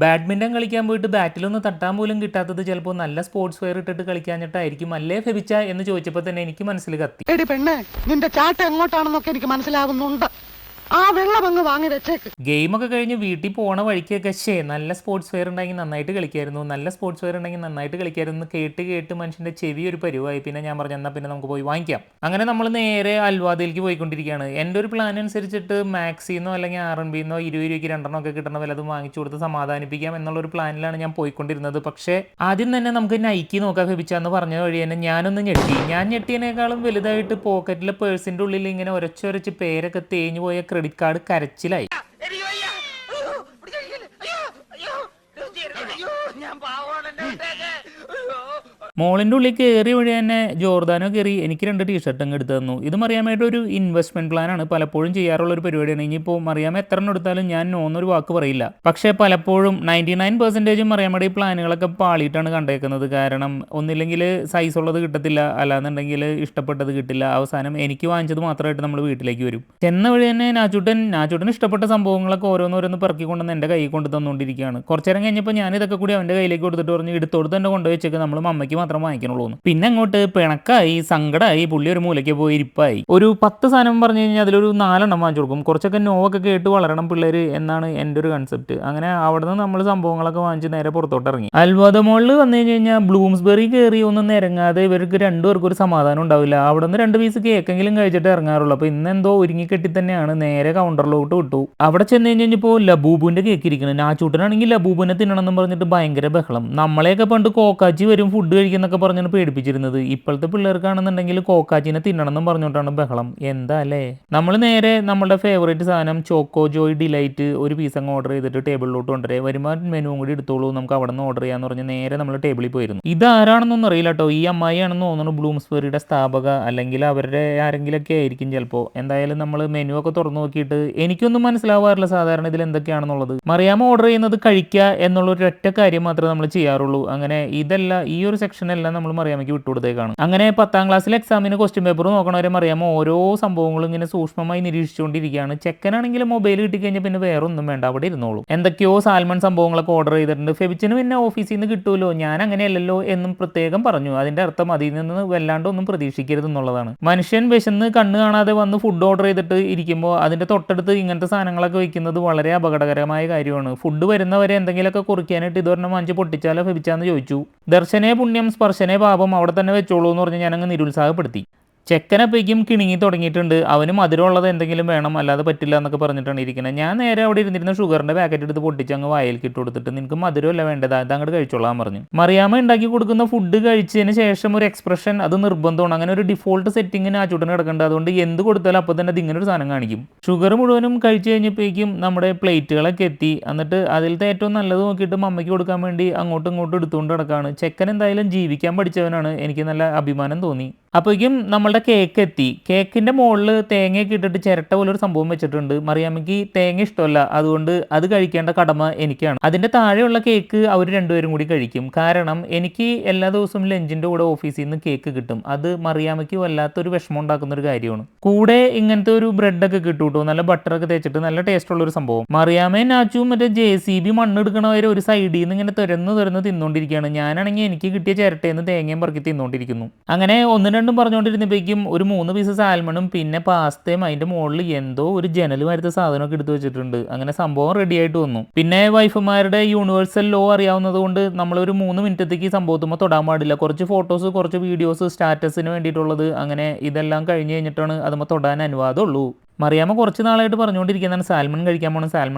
Badminton കളിക്കാൻ പോയിട്ട് ബാറ്റിലൊന്ന് തട്ടാൻ പോലും കിട്ടാത്തത് ചിലപ്പോൾ നല്ല സ്പോർട്സ് വെയർ ഇട്ടിട്ട് കളിക്കാഞ്ഞിട്ടായിരിക്കും അല്ലേ ഫെബിച്ച എന്ന് ചോദിച്ചപ്പോൾ തന്നെ എനിക്ക് മനസ്സിൽ കത്തി. എടി പെണ്ണേ, നിന്റെ ചാട്ട എങ്ങോട്ടാണെന്നൊക്കെ എനിക്ക് മനസ്സിലാവുന്നുണ്ട്. ആ വെള്ളം അങ്ങ് വാങ്ങി വെച്ചേക്ക്. ഗെയിമൊക്കെ കഴിഞ്ഞ് വീട്ടിൽ പോണ വഴിക്കൊക്കെ നല്ല സ്പോർട്സ് വെയർ ഉണ്ടെങ്കിൽ നന്നായിട്ട് കളിക്കായിരുന്നു, നല്ല സ്പോർട്സ് വെയർ ഉണ്ടെങ്കിൽ നന്നായിട്ട് കളിക്കായിരുന്നു കേട്ട് മനുഷ്യൻ്റെ ചെവി ഒരു പരിവായി. പിന്നെ ഞാൻ പറഞ്ഞു എന്നാൽ പിന്നെ നമുക്ക് പോയി വാങ്ങിക്കാം. അങ്ങനെ നമ്മൾ നേരെ അൽവാദയിലേക്ക് പോയിക്കൊണ്ടിരിക്കുകയാണ്. എൻ്റെ ഒരു പ്ലാൻ അനുസരിച്ചിട്ട് മാക്സിന്നോ അല്ലെങ്കിൽ R&Bന്നോ 20 രൂപയ്ക്ക് 2 ഒക്കെ കിട്ടണ വല്ലതും വാങ്ങിച്ചു കൊടുത്ത് സമാധാനിപ്പിക്കാം എന്നുള്ളൊരു പ്ലാനിലാണ് ഞാൻ പോയിക്കൊണ്ടിരുന്നത്. പക്ഷേ ആദ്യം തന്നെ നമുക്ക് നൈക്കി നോക്കാൻ ലഭിച്ചാന്ന് പറഞ്ഞ വഴി തന്നെ ഞാനൊന്ന് ഞെട്ടി. ഞാൻ ഞെട്ടിയതിനേക്കാളും വലുതായിട്ട് പോക്കറ്റിലെ പേഴ്സിൻ്റെ ഉള്ളിൽ ഇങ്ങനെ ഒരച്ചൊരച്ച് പേരൊക്കെ തേഞ്ഞു പോയ ക്രെഡിറ്റ് കാർഡ് കരച്ചിലായി. മോളിൻ്റെ ഉള്ളിൽ കയറി വഴി തന്നെ ജോർദാനോ കയറി എനിക്ക് 2 ടീഷർട്ട് അങ്ങ് എടുത്ത് തന്നു. ഇത് മറിയാമായിട്ട് ഒരു ഇൻവെസ്റ്റ്മെന്റ് പ്ലാനാണ്, പലപ്പോഴും ചെയ്യാറുള്ള ഒരു പരിപാടിയാണ്. ഇനിയിപ്പോൾ മറിയാമ എത്ര എണ്ണം എടുത്താലും ഞാൻ നോന്നൊരു വാക്ക് പറയില്ല. പക്ഷേ പലപ്പോഴും 99% മറിയാമയുടെ ഈ പ്ലാനുകളൊക്കെ പാളിയിട്ടാണ് കണ്ടേക്കുന്നത്. കാരണം ഒന്നില്ലെങ്കിൽ സൈസ് ഉള്ളത് കിട്ടത്തില്ല, അല്ലാന്നുണ്ടെങ്കിൽ ഇഷ്ടപ്പെട്ടത് കിട്ടില്ല. അവസാനം എനിക്ക് വാങ്ങിച്ചത് മാത്രമായിട്ട് നമ്മൾ വീട്ടിലേക്ക് വരും. ചെന്ന വഴി തന്നെ നാച്ചൂട്ടന് ഇഷ്ടപ്പെട്ട സംഭവങ്ങളൊക്കെ ഓരോന്നോരോന്ന് പെറുക്കിക്കൊണ്ടെന്ന് എൻ്റെ കൈ കൊണ്ട് തന്നുകൊണ്ടിരിക്കുകയാണ്. കുറച്ചേരം കഴിഞ്ഞപ്പോൾ ഞാൻ ഇതൊക്കെ കൂടി അവൻ്റെ കയ്യിലേക്ക് കൊടുത്തിട്ട് പറഞ്ഞു എടുത്തോടുത്ത് തന്നെ കൊണ്ടുവച്ചേക്ക്, നമ്മൾ അമ്മയ്ക്ക് മാത്രം വാങ്ങിക്കണുള്ളൂ. പിന്നെ അങ്ങോട്ട് പിണക്കായി, സങ്കടമായി, പുള്ളി ഒരു മൂലയ്ക്ക് പോയി ഇരിപ്പായി. ഒരു 10 സാധനം പറഞ്ഞു കഴിഞ്ഞാൽ അതിലൊരു 4 എണ്ണം വാങ്ങിച്ചു കൊടുക്കും. കുറച്ചൊക്കെ നോവൊക്കെ കേട്ട് വളരണം പിള്ളേർ എന്നാണ് എൻ്റെ ഒരു കൺസെപ്റ്റ്. അങ്ങനെ അവിടെ നിന്ന് നമ്മൾ സംഭവങ്ങളൊക്കെ വാങ്ങിച്ച് നേരെ പുറത്തോട്ട് ഇറങ്ങി. അൽവാദ മോളിൽ വന്നു കഴിഞ്ഞാൽ ബ്ലൂംസ്ബെറി കയറി ഒന്നും ഇറങ്ങാതെ ഇവർക്ക് 2 പേർക്കും ഒരു സമാധാനം ഉണ്ടാവില്ല. അവിടെ നിന്ന് 2 പീസ് കേക്കെങ്കിലും കഴിച്ചിട്ട് ഇറങ്ങാറുള്ളൂ. അപ്പോൾ ഇന്നെന്തോ ഒരുങ്ങിക്കെട്ടി തന്നെയാണ് നേരെ കൗണ്ടറിലോട്ട് വിട്ടു. അവിടെ ചെന്ന് കഴിഞ്ഞപ്പോൾ ലബൂബുവിൻ്റെ കേക്ക് ഇരിക്കണം. നാച്ചൂട്ടനാണെങ്കിൽ ലബൂബിനെ തിന്നണമെന്ന് പറഞ്ഞിട്ട് ഭയങ്കര ബഹളം. നമ്മളെയൊക്കെ പണ്ട് കോക്കാച്ചി വരും ഫുഡ് കഴിക്കുന്നൊക്കെ പറഞ്ഞാണ് പേടിപ്പിച്ചിരുന്നത്. ഇപ്പോഴത്തെ പിള്ളേർക്കാണെന്നുണ്ടെങ്കിൽ കോക്കാച്ചിനെ തിന്നണമെന്നും പറഞ്ഞുകൊണ്ടാണ് ബഹളം. എന്താ അല്ലേ. നമ്മൾ നേരെ നമ്മുടെ ഫേവറേറ്റ് സാധനം ചോക്കോ ജോയ് ഡിലൈറ്റ് ഒരു പീസ് അങ്ങ് ഓർഡർ ചെയ്തിട്ട് ടേബിളിലോട്ട് കൊണ്ടുവരെ വരുമ്പോൾ മെനുവും കൂടി എടുത്തോളൂ, നമുക്ക് അവിടെ നിന്ന് ഓർഡർ ചെയ്യാന്ന് പറഞ്ഞ് നേരെ നമ്മൾ ടേബിളിൽ പോയിരുന്നു. ഇതാരാണെന്നൊന്നും അറിയില്ല കേട്ടോ. ഈ അമ്മായിയാണെന്ന് തോന്നുന്നു ബ്ലൂംസ്ബെറിയുടെ സ്ഥാപക, അല്ലെങ്കിൽ അവരുടെ ആരെങ്കിലൊക്കെ ആയിരിക്കും ചിലപ്പോൾ. എന്തായാലും നമ്മൾ മെനു ഒക്കെ തുറന്നു നോക്കിയിട്ട് എനിക്കൊന്നും മനസ്സിലാവാറില്ല സാധാരണ ഇതിൽ എന്തൊക്കെയാണെന്നുള്ളത്. മറിയാമ ഓർഡർ ചെയ്യുന്നത് കഴിക്കുക എന്നുള്ള ഒരു ഒറ്റ കാര്യം മാത്രമേ നമ്മൾ ചെയ്യാറുള്ളൂ. അങ്ങനെ ഈ ഒരു സെക്ഷനെല്ലാം നമ്മൾ മറിയാമയ്ക്ക് വിട്ടുകൊടുത്തേക്കാണ്. അങ്ങനെ 10ാം ക്ലാസ്സിലെ എക്സാമിന് ക്വസ്റ്റ്യൻ പേപ്പർ നോക്കണവരെ മറിയാമ ഓരോ സംഭവങ്ങളും ഇങ്ങനെ സൂക്ഷ്മമായി നിരീക്ഷിച്ചുകൊണ്ടിരിക്കുകയാണ്. ചെക്കനാണെങ്കിൽ മൊബൈൽ കിട്ടിക്കഴിഞ്ഞാൽ പിന്നെ വേറെ ഒന്നും വേണ്ട, അവിടെ ഇരുന്നോളൂ. എന്തൊക്കെയോ സാൽമൺ സംഭവങ്ങളൊക്കെ ഓർഡർ ചെയ്തിട്ടുണ്ട്. ഫെബിച്ചിന് പിന്നെ ഓഫീസിൽ നിന്ന് കിട്ടുമല്ലോ, ഞാൻ അങ്ങനെയല്ലല്ലോ എന്നും പ്രത്യേകം പറഞ്ഞു. അതിന്റെ അർത്ഥം അതിൽ നിന്ന് വല്ലാണ്ട് ഒന്നും പ്രതീക്ഷിക്കരുത് എന്നുള്ളതാണ്. മനുഷ്യൻ വിശന്ന് കണ്ണ് കാണാതെ വന്ന് ഫുഡ് ഓർഡർ ചെയ്തിട്ട് ഇരിക്കുമ്പോൾ അതിന്റെ തൊട്ടടുത്ത് ഇങ്ങനത്തെ സാധനങ്ങളൊക്കെ വയ്ക്കുന്നത് വളരെ അപകടകരമായ കാര്യമാണ്. ഫുഡ് വരുന്നവരെ എന്തെങ്കിലുമൊക്കെ കുറിക്കാനായിട്ട് ഇതൊരെണ്ണം വാങ്ങിച്ച് പൊട്ടിച്ചാലോ ഫെബിച്ചാന്ന് ചോദിച്ചു. ദർശനേ പുണ്യം സ്പർശനേ പാപം, അവിടെ തന്നെ വെച്ചോളൂ എന്ന് പറഞ്ഞ് ഞാനങ്ങ് നിരുത്സാഹപ്പെടുത്തി. ചെക്കനപ്പോഴേക്കും കിണുങ്ങി തുടങ്ങിയിട്ടുണ്ട്. അവന് മധുരമുള്ളത് എന്തെങ്കിലും വേണം, അല്ലാതെ പറ്റില്ല എന്നൊക്കെ പറഞ്ഞിട്ടാണ് ഇരിക്കുന്നത്. ഞാൻ നേരെ അവിടെ ഇരുന്നിരുന്ന ഷുഗറിൻ്റെ പാക്കറ്റ് എടുത്ത് പൊട്ടിച്ച് അങ്ങ് വായിലേക്ക് ഇട്ട് കൊടുത്തിട്ട് നിനക്ക് മധുരമല്ല വേണ്ടത്, അത് അങ്ങോട്ട് കഴിച്ചോളാൻ പറഞ്ഞു. മറിയാമ്മ ഉണ്ടാക്കി കൊടുക്കുന്ന ഫുഡ് കഴിച്ചതിന് ശേഷം ഒരു എക്സ്പ്രഷൻ അത് നിർബന്ധമാണ്. അങ്ങനെ ഒരു ഡിഫോൾട്ട് സെറ്റിങ്ങിന് ആ ചൂട്ടിന് കിടക്കേണ്ടത്. അതുകൊണ്ട് എന്ത് കൊടുത്താലും അപ്പോൾ തന്നെ അത് ഇങ്ങനെ ഒരു സാധനം കാണിക്കും. ഷുഗർ മുഴുവനും കഴിച്ചു കഴിഞ്ഞപ്പോഴേക്കും നമ്മുടെ പ്ലേറ്റുകളൊക്കെ എത്തി. എന്നിട്ട് അതിലത്തെ ഏറ്റവും നല്ലത് നോക്കിയിട്ട് മമ്മയ്ക്ക് കൊടുക്കാൻ വേണ്ടി അങ്ങോട്ടും ഇങ്ങോട്ടും എടുത്തുകൊണ്ട് കിടക്കുകയാണ്. ചെക്കൻ എന്തായാലും ജീവിക്കാൻ പഠിച്ചവനാണ്, എനിക്ക് നല്ല അഭിമാനം തോന്നി. അപ്പോഴേക്കും നമ്മളുടെ കേക്ക് എത്തി. കേക്കിൻ്റെ മുകളിൽ തേങ്ങയൊക്കെ ഇട്ടിട്ട് ചിരട്ട പോലൊരു സംഭവം വെച്ചിട്ടുണ്ട്. മറിയാമ്മയ്ക്ക് തേങ്ങ ഇഷ്ടമല്ല, അതുകൊണ്ട് അത് കഴിക്കേണ്ട കടമ എനിക്കാണ്. അതിൻ്റെ താഴെയുള്ള കേക്ക് അവർ 2 പേരും കൂടി കഴിക്കും. കാരണം എനിക്ക് എല്ലാ ദിവസവും ലഞ്ചിൻ്റെ കൂടെ ഓഫീസിൽ നിന്ന് കേക്ക് കിട്ടും. അത് മറിയാമ്മയ്ക്ക് വല്ലാത്തൊരു വിഷമം ഉണ്ടാക്കുന്ന ഒരു കാര്യമാണ്. കൂടെ ഇങ്ങനത്തെ ഒരു ബ്രെഡൊക്കെ കിട്ടും കേട്ടോ, നല്ല ബട്ടറൊക്കെ തേച്ചിട്ട് നല്ല ടേസ്റ്റുള്ളൊരു സംഭവം. മറിയാമ്മയും നാച്ചും മറ്റേ JCB മണ്ണെടുക്കണവരെ ഒരു സൈഡിൽ നിന്ന് ഇങ്ങനെ തുരന്ന് തിന്നുകൊണ്ടിരിക്കുകയാണ്. ഞാനാണെങ്കിൽ എനിക്ക് കിട്ടിയ ചിരട്ടയിൽ നിന്ന് തേങ്ങയും പറക്കി തിന്നുകൊണ്ടിരിക്കുന്നു. അങ്ങനെ 1-2 പറഞ്ഞുകൊണ്ടിരുന്നപ്പോഴേക്കും ഒരു 3 പീസ് സാൽമണും പിന്നെ പാസ്തയും അതിന്റെ മുകളിൽ എന്തോ ഒരു ജനൽ വരുത്ത സാധനമൊക്കെ എടുത്തു വെച്ചിട്ടുണ്ട്. അങ്ങനെ സംഭവം റെഡി ആയിട്ട് വന്നു. പിന്നെ വൈഫുമാരുടെ യൂണിവേഴ്സൽ ലോ അറിയാവുന്നത് കൊണ്ട് നമ്മളൊരു 3 മിനിറ്റത്തേക്ക് ഈ സംഭവത്തുമ്പോൾ തൊടാൻ പാടില്ല. കുറച്ച് ഫോട്ടോസ്, കുറച്ച് വീഡിയോസ്, സ്റ്റാറ്റസിന് വേണ്ടിയിട്ടുള്ളത്. അങ്ങനെ ഇതെല്ലാം കഴിഞ്ഞ് കഴിഞ്ഞിട്ടാണ് അതുമ്പോൾ തൊടാൻ അനുവാദമുള്ളൂ. മറിയാമ്മ കുറച്ച് നാളായിട്ട് പറഞ്ഞുകൊണ്ടിരിക്കുന്നതാണ് സാൽമൺ കഴിക്കാൻ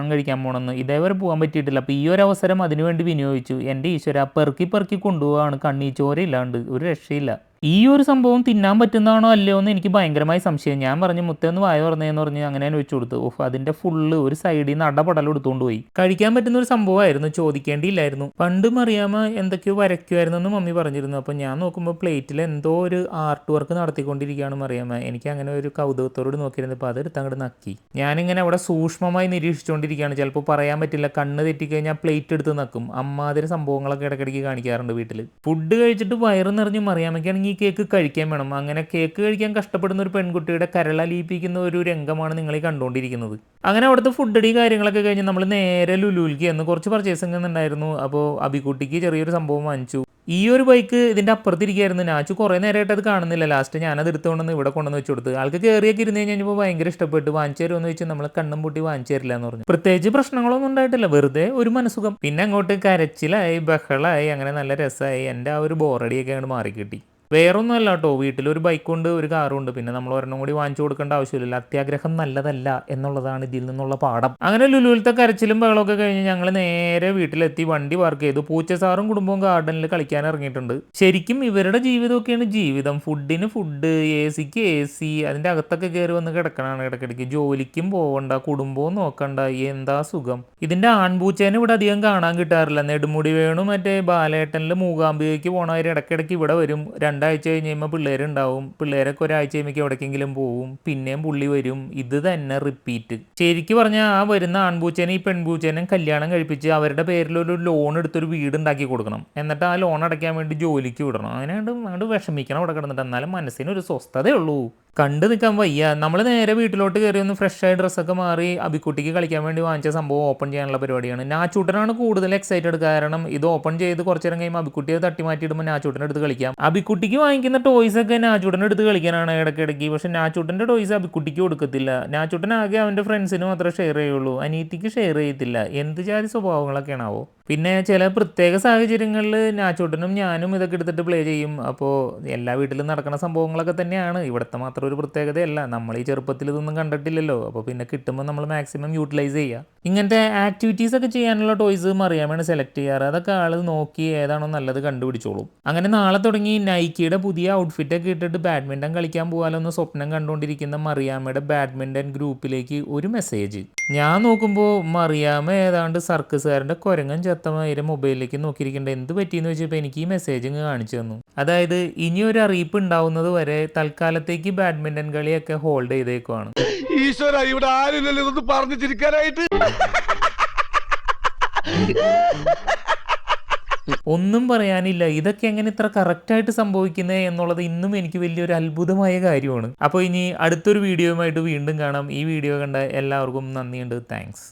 പോകണമെന്ന്. ഇതേവരെ പോകാൻ പറ്റിയിട്ടില്ല. അപ്പോൾ ഈ ഒരു അവസരം അതിനുവേണ്ടി വിനിയോഗിച്ചു. എൻ്റെ ഈശ്വര, പെറുക്കി കൊണ്ടുപോവാണ്, കണ്ണീച്ചോരയില്ലാണ്ട് ഒരു രക്ഷയില്ല. ഈ ഒരു സംഭവം തിന്നാൻ പറ്റുന്നതാണോ അല്ലയോ എന്ന് എനിക്ക് ഭയങ്കരമായി സംശയം. ഞാൻ പറഞ്ഞു മുത്തേന്ന് വായ പറഞ്ഞതെന്ന് പറഞ്ഞ് അങ്ങനെ വെച്ചു കൊടുത്തു. അതിന്റെ ഫുള്ള് ഒരു സൈഡിൽ നിന്ന് അടപടൽ എടുത്തുകൊണ്ട് പോയി. കഴിക്കാൻ പറ്റുന്ന ഒരു സംഭവമായിരുന്നു, ചോദിക്കേണ്ടിയില്ലായിരുന്നു. പണ്ട് മറിയാമ്മ എന്തൊക്കെയോ വരയ്ക്കുമായിരുന്നു എന്ന് മമ്മി പറഞ്ഞിരുന്നു. അപ്പോൾ ഞാൻ നോക്കുമ്പോൾ പ്ലേറ്റിൽ എന്തോ ഒരു ആർട്ട് വർക്ക് നടത്തിക്കൊണ്ടിരിക്കുകയാണ് മറിയാമ്മ. എനിക്ക് അങ്ങനെ ഒരു കൗതുകത്തോട് നോക്കിയിരുന്നപ്പോൾ അതെടുത്ത് അങ്ങോട്ട് നക്കി. ഞാനിങ്ങനെ അവിടെ സൂക്ഷ്മമായി നിരീക്ഷിച്ചുകൊണ്ടിരിക്കുകയാണ്. ചിലപ്പോൾ പറയാൻ പറ്റില്ല, കണ്ണ് തെറ്റിക്കഴിഞ്ഞാൽ പ്ലേറ്റ് എടുത്ത് നക്കും. അമ്മാതിരി സംഭവങ്ങളൊക്കെ ഇടയ്ക്കിടയ്ക്ക് കാണിക്കാറുണ്ട് വീട്ടിൽ. ഫുഡ് കഴിച്ചിട്ട് വയറ് നിറഞ്ഞ് മറിയാമ്മയ്ക്കാണെങ്കിൽ കേക്ക് കഴിക്കാൻ വേണം. അങ്ങനെ കേക്ക് കഴിക്കാൻ കഷ്ടപ്പെടുന്ന ഒരു പെൺകുട്ടിയുടെ കരളലിയിപ്പിക്കുന്ന ഒരു രംഗമാണ് നിങ്ങൾ ഈ കണ്ടുകൊണ്ടിരിക്കുന്നത്. അങ്ങനെ അവിടുത്തെ ഫുഡ് അടി കാര്യങ്ങളൊക്കെ കഴിഞ്ഞ് നമ്മൾ നേരെ ലുലുവിലേക്ക് ചെന്ന് കുറച്ച് പർച്ചേസിംഗ് ഉണ്ടായിരുന്നു. അപ്പോൾ അബിക്കുട്ടിക്ക് ചെറിയൊരു സംഭവം വാങ്ങിച്ചു. ഈ ഒരു ബൈക്ക് ഇതിൻ്റെ അപ്പുറത്തിരിക്കുകയായിരുന്നു. നാച്ചു കുറേ നേരമായിട്ട് അത് കാണുന്നില്ല. ലാസ്റ്റ് ഞാനത് എടുത്തുകൊണ്ടെന്ന് ഇവിടെ കൊണ്ടുവന്ന് വെച്ച് കൊടുത്ത് ആൾക്ക് കയറിയൊക്കെ ഇരുന്ന് കഴിഞ്ഞപ്പോൾ ഭയങ്കര ഇഷ്ടപ്പെട്ടു. വാങ്ങിച്ചു തരുമെന്ന് വെച്ചാൽ നമ്മൾ കണ്ണും പൊട്ടി വാങ്ങിച്ചു തരില്ല എന്ന് പറഞ്ഞു. പ്രത്യേകിച്ച് പ്രശ്നങ്ങളൊന്നും ഉണ്ടായിട്ടില്ല, വെറുതെ ഒരു മനസുഖം. പിന്നെ അങ്ങോട്ട് കരച്ചിലായി, ബഹളമായി, അങ്ങനെ നല്ല രസമായി. എൻ്റെ ആ ഒരു ബോറടിയൊക്കെ അങ്ങോട്ട് മാറിക്കിട്ടി. വേറൊന്നും അല്ല കേട്ടോ, വീട്ടിലൊരു ബൈക്കുണ്ട്, ഒരു കാറുണ്ട്. പിന്നെ നമ്മൾ ഒരെണ്ണം കൂടി വാങ്ങിച്ചു കൊടുക്കേണ്ട ആവശ്യമില്ല. അത്യാഗ്രഹം നല്ലതല്ല എന്നുള്ളതാണ് ഇതിൽ നിന്നുള്ള പാഠം. അങ്ങനെ ലുലുവിലത്തെ കരച്ചിലും ബഹളമൊക്കെ കഴിഞ്ഞ് ഞങ്ങൾ നേരെ വീട്ടിലെത്തി, വണ്ടി പാർക്ക് ചെയ്തു. പൂച്ചസാറും കുടുംബവും ഗാർഡനിൽ കളിക്കാൻ ഇറങ്ങിയിട്ടുണ്ട്. ശരിക്കും ഇവരുടെ ജീവിതമൊക്കെയാണ് ജീവിതം. ഫുഡിന് ഫുഡ്, എ സിക്ക് എ സി, അതിൻ്റെ അകത്തൊക്കെ കയറി വന്ന് കിടക്കണതാണ് ഇടയ്ക്കിടയ്ക്ക്. ജോലിക്കും പോകണ്ട, കുടുംബവും നോക്കണ്ട, എന്താ സുഖം. ഇതിൻ്റെ ആൺപൂച്ചേനെ ഇവിടെ അധികം കാണാൻ കിട്ടാറില്ല. നെടുമുടി വേണു മറ്റേ ബാലേട്ടനിൽ മൂകാംബികയ്ക്ക് പോണവർ ഇടയ്ക്കിടയ്ക്ക് ഇവിടെ വരും. 2 ആഴ്ച കഴിഞ്ഞ് കഴിയുമ്പോൾ പിള്ളേരുണ്ടാവും. പിള്ളേരൊക്കെ ഒരാഴ്ച കഴിയുമ്പോൾ എവിടേക്കെങ്കിലും പോവും, പിന്നെയും പുള്ളി വരും. ഇത് തന്നെ റിപ്പീറ്റ്. ശരിക്കും പറഞ്ഞാൽ ആ വരുന്ന ആൺപൂച്ചേനെ ഈ പെൺപൂച്ചേനെ കല്യാണം കഴിപ്പിച്ച് അവരുടെ പേരിലൊരു ലോൺ എടുത്തൊരു വീട് ഉണ്ടാക്കി കൊടുക്കണം. എന്നിട്ട് ആ ലോൺ അടയ്ക്കാൻ വേണ്ടി ജോലിക്ക് വിടണം. അങ്ങോട്ട് വിഷമിക്കണം അവിടെ കിടന്നിട്ട്. എന്നാലും മനസ്സിനൊരു സ്വസ്ഥതയുള്ളൂ. കണ്ടു നിൽക്കാൻ വയ്യ. നമ്മൾ നേരെ വീട്ടിലോട്ട് കയറി ഒന്ന് ഫ്രഷായി ഡ്രസ്സൊക്കെ മാറി അബിക്കുട്ടിക്ക് കളിക്കാൻ വേണ്ടി വാങ്ങിച്ച സംഭവം ഓപ്പൺ ചെയ്യാനുള്ള പരിപാടിയാണ്. നാച്ചൂട്ടനാണ് കൂടുതൽ എക്സൈറ്റഡ്. കാരണം ഇത് ഓപ്പൺ ചെയ്ത് കുറച്ച് നേരം കഴിയുമ്പോൾ അബിക്കുട്ടിയെ തട്ടി മാറ്റിയിടുമ്പോൾ നാച്ചൂട്ടൻ്റെ അടുത്ത് കളിക്കാം. അബിക്കുട്ടിക്ക് വാങ്ങിക്കുന്ന ടോയ്സ് ഒക്കെ നാച്ചൂട്ടൻ്റെ അടുത്ത് കളിക്കാനാണ് ഇടയ്ക്കിടയ്ക്ക്. പക്ഷേ നാച്ചൂട്ടൻ്റെ ടോയ്സ് അബിക്കുട്ടിക്ക് കൊടുക്കത്തില്ല. നാച്ചൂട്ടൻ ആകെ അവൻ്റെ ഫ്രണ്ട്സിന് മാത്രമേ ഷെയർ ചെയ്യുള്ളൂ, അനിയത്തിക്ക് ഷെയർ ചെയ്യത്തില്ല. എന്ത് ജാതി സ്വഭാവങ്ങളൊക്കെയാണാവോ. പിന്നെ ചില പ്രത്യേക സാഹചര്യങ്ങളിൽ നാച്ചൂട്ടനും ഞാനും ഇതൊക്കെ എടുത്തിട്ട് പ്ലേ ചെയ്യും. അപ്പോൾ എല്ലാ വീട്ടിലും നടക്കുന്ന സംഭവങ്ങളൊക്കെ തന്നെയാണ്. ഇവിടുത്തെ മാത്രം ഒരു പ്രത്യേകതയല്ല. നമ്മൾ ഈ ചെറുപ്പത്തിൽ ഇതൊന്നും കണ്ടിട്ടില്ലല്ലോ. അപ്പോൾ പിന്നെ കിട്ടുമ്പോൾ നമ്മൾ മാക്സിമം യൂട്ടിലൈസ് ചെയ്യുക. ഇങ്ങനത്തെ ആക്ടിവിറ്റീസ് ഒക്കെ ചെയ്യാനുള്ള ടോയ്സ് മറിയാമാണ് സെലക്ട് ചെയ്യാറ്. അതൊക്കെ ആൾ നോക്കി ഏതാണോ നല്ലത് കണ്ടുപിടിച്ചോളും. അങ്ങനെ നാളെ തുടങ്ങി നൈക്കിയുടെ പുതിയ ഔട്ട്ഫിറ്റൊക്കെ ഇട്ടിട്ട് ബാഡ്മിൻ്റൺ കളിക്കാൻ പോകാമെന്ന് സ്വപ്നം കണ്ടുകൊണ്ടിരിക്കുന്ന മറിയാമ്മയുടെ ബാഡ്മിൻ്റൺ ഗ്രൂപ്പിലേക്ക് ഒരു മെസ്സേജ്. ഞാൻ നോക്കുമ്പോൾ മറിയാമ്മ ഏതാണ്ട് സർക്കസുകാരൻ്റെ കുരങ്ങൻ ചത്തമായിരം മൊബൈലിലേക്ക് നോക്കിയിരിക്കേണ്ട. എന്ത് പറ്റിയെന്ന് വെച്ചപ്പോൾ എനിക്ക് ഈ മെസ്സേജ് ഇങ്ങ് കാണിച്ചു തന്നു. അതായത് ഇനിയൊരു അറിയിപ്പ് ഉണ്ടാവുന്നത് വരെ തൽക്കാലത്തേക്ക് ബാഡ്മിൻ്റൺ കളിയൊക്കെ ഹോൾഡ് ചെയ്തേക്കുവാണ്. ഈശ്വര, ഇവിടെ ആരില്ലല്ലോ ഇതൊന്ന് പറഞ്ഞു ചിരിക്കാനായിട്ട്. ഒന്നും പറയാനില്ല. ഇതൊക്കെ എങ്ങനെ ഇത്ര കറക്റ്റായിട്ട് സംഭവിക്കുന്നത് എന്നുള്ളത് ഇന്നും എനിക്ക് വലിയൊരു അത്ഭുതമായ കാര്യമാണ്. അപ്പോൾ ഇനി അടുത്തൊരു വീഡിയോയുമായിട്ട് വീണ്ടും കാണാം. ഈ വീഡിയോ കണ്ട എല്ലാവർക്കും നന്ദിയുണ്ട്. താങ്ക്സ്.